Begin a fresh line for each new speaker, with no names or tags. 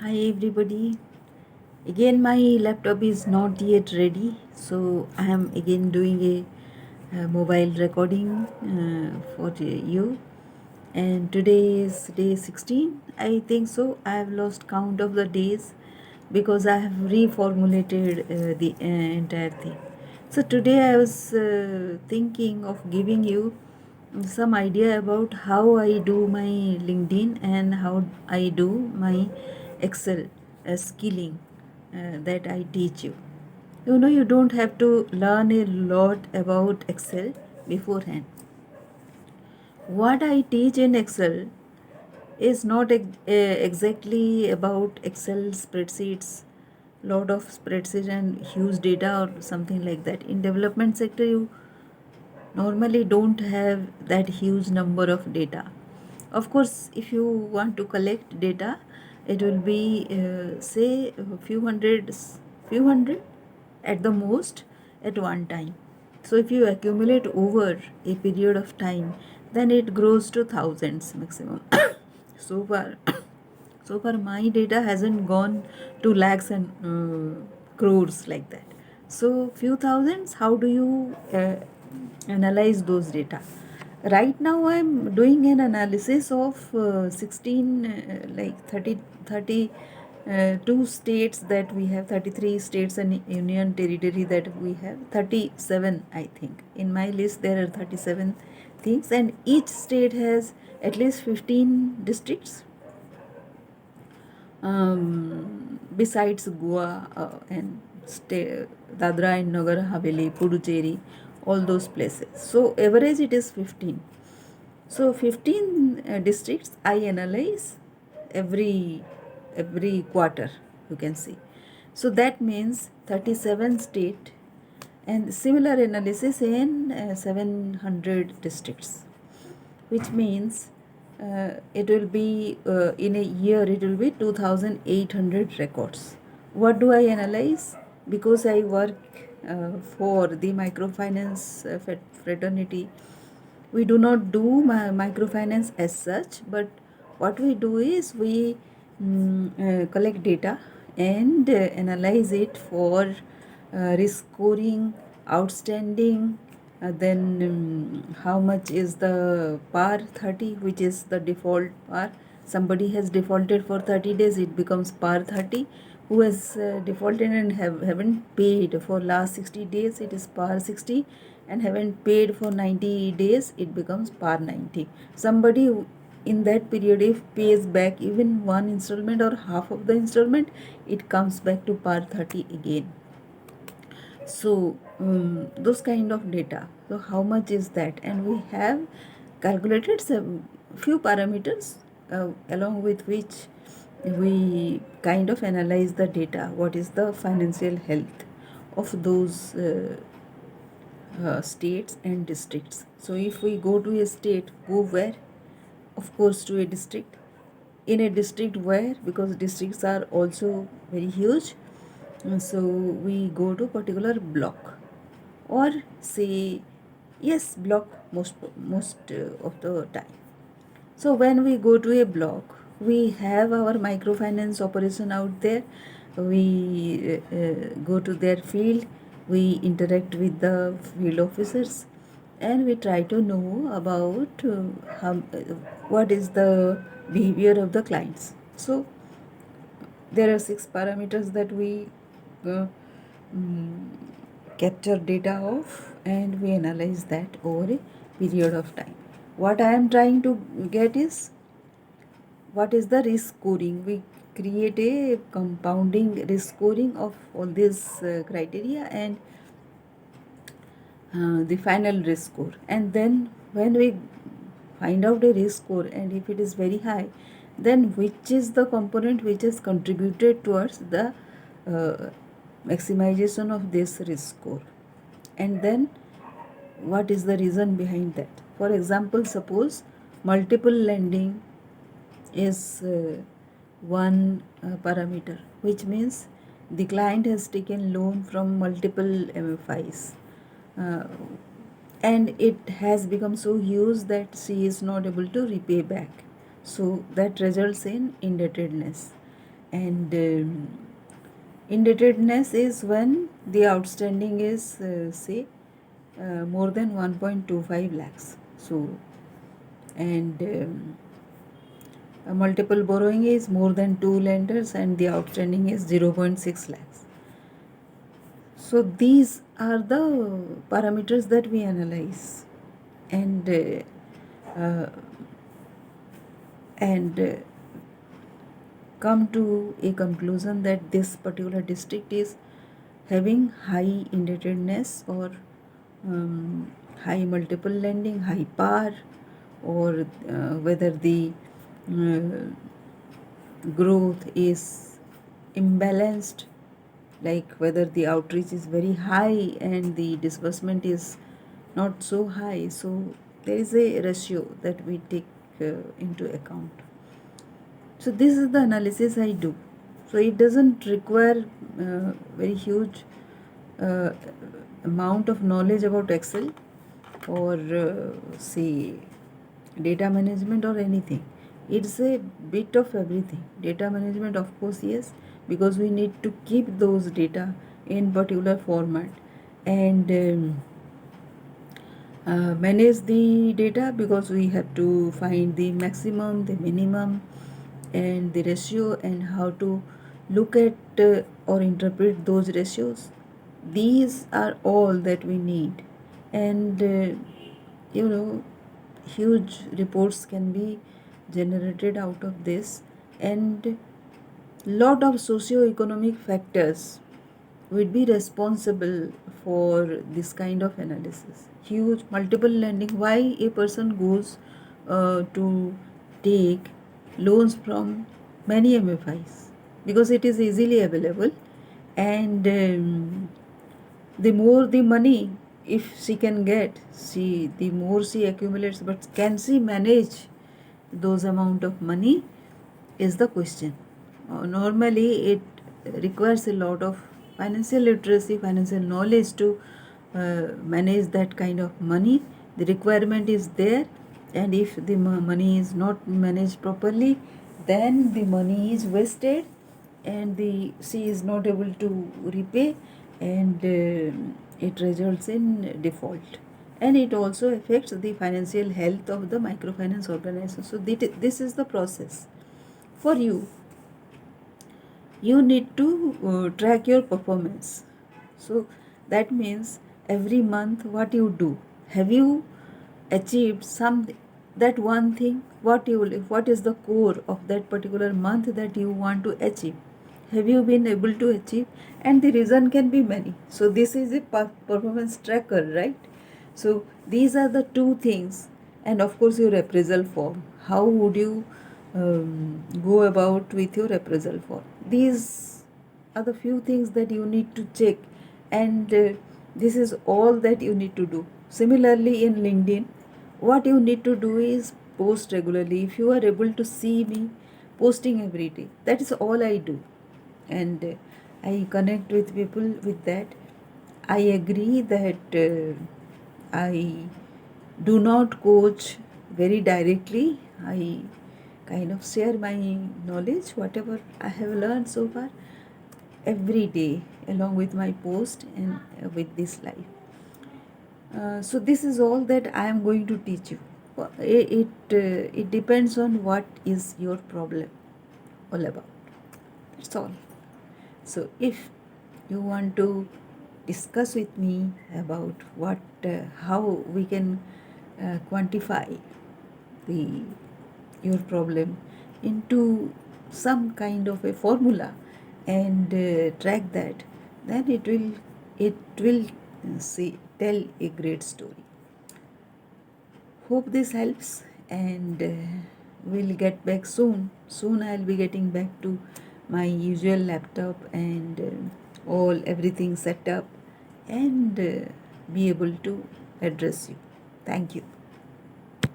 Hi everybody. Again, my laptop is not yet ready, so I am again doing a mobile recording for you. And today is day 16, I think so. I have lost count of the days because I have reformulated the entire thing. So today I was thinking of giving you some idea about how I do my LinkedIn and how I do my Excel skilling that I teach you. You don't have to learn a lot about Excel beforehand. What I teach in Excel is not exactly about Excel spreadsheets, lot of spreadsheets and huge data or something like that. In development sector, you normally don't have that huge number of data. Of course, if you want to collect data, it will be say a few hundred at the most at one time. So if you accumulate over a period of time, then it grows to thousands maximum. so far so far my data hasn't gone to lakhs and crores like that. So few thousands, how do you analyze those data? Right now I'm doing an analysis of 16 like 30 two states that we have, 33 states and union territory that we have, 37 I think. In my list there are 37 things, and each state has at least 15 districts, besides Goa and Dadra and Nagar Haveli, Puducherry, all those places. So average it is 15. So 15 districts I analyze every quarter, you can see. So that means 37 state and similar analysis in 700 districts, which means it will be in a year it will be 2800 records. What do I analyze? Because I work for the microfinance fraternity, we do not do microfinance as such, but what we do is we collect data and analyze it for risk scoring, outstanding, then how much is the par 30, which is the default par. Somebody has defaulted for 30 days, it becomes par 30. Who has defaulted and haven't paid for last 60 days, it is par 60, and haven't paid for 90 days, it becomes par 90. Somebody in that period, if pays back even one installment or half of the installment, it comes back to par 30 again. So those kind of data, so how much is that? And we have calculated some few parameters along with which we kind of analyze the data. What is the financial health of those states and districts? So if we go to a state, go where? Of course to a district. In a district where, because districts are also very huge, so we go to particular block, or say yes, block most of the time. So when we go to a block, we have our microfinance operation out there. We go to their field, we interact with the field officers, and we try to know about what is the behavior of the clients. So there are 6 parameters that we uh, mm, capture data of, and we analyze that over a period of time. What I am trying to get is, what is the risk scoring? We create a compounding risk scoring of all these criteria and the final risk score. And then when we find out a risk score, and if it is very high, then which is the component which has contributed towards the uh, maximization of this risk score, and then what is the reason behind that. For example, suppose multiple lending is one parameter, which means the client has taken loan from multiple MFIs, uh, and it has become so huge that she is not able to repay back, so that results in indebtedness. And indebtedness is when the outstanding is say more than 1.25 lakhs. So, and multiple borrowing is more than 2 lenders and the outstanding is 0.6 lakhs. So these are the parameters that we analyze, and come to a conclusion that this particular district is having high indebtedness or high multiple lending, high PAR, or whether the uh, growth is imbalanced, like whether the outreach is very high and the disbursement is not so high. So there is a ratio that we take into account. So this is the analysis I do. So it doesn't require very huge uh, amount of knowledge about Excel or say data management or anything. It's a bit of everything. Data management, of course, yes, because we need to keep those data in particular format, and manage the data, because we have to find the maximum, the minimum, and the ratio, and how to look at or interpret those ratios. These are all that we need, and you know, huge reports can be generated out of this, and lot of socio-economic factors would be responsible for this kind of analysis. Huge multiple lending, why a person goes to take loans from many MFIs? Because it is easily available, and the more the money if she can get, the more she accumulates, but can she manage those amount of money is the question. Normally it requires a lot of financial literacy, financial knowledge to manage that kind of money. The requirement is there, and if the money is not managed properly, then the money is wasted, and the she is not able to repay, and it results in default, and it also affects the financial health of the microfinance organization. So this is the process for you. You need to track your performance. So that means every month what you do, have you achieved something, that one thing, what is the core of that particular month that you want to achieve, have you been able to achieve? And the reason can be many. So this is a performance tracker, right? So these are the two things, and of course your appraisal form. How would you go about with your appraisal form? These are the few things that you need to check, and this is all that you need to do. Similarly, in LinkedIn, what you need to do is post regularly. If you are able to see me posting every day, that is all I do, and I connect with people with that. I agree that I do not coach very directly. I kind of share my knowledge, whatever I have learned so far, every day, along with my post and with this life. So this is all that I am going to teach you. It depends on what is your problem all about. That's all. So if you want to discuss with me about how we can quantify the your problem into some kind of a formula, and track that, then it will say tell a great story. Hope this helps, and we'll get back soon. I'll be getting back to my usual laptop, and all everything set up, and be able to address you. Thank you.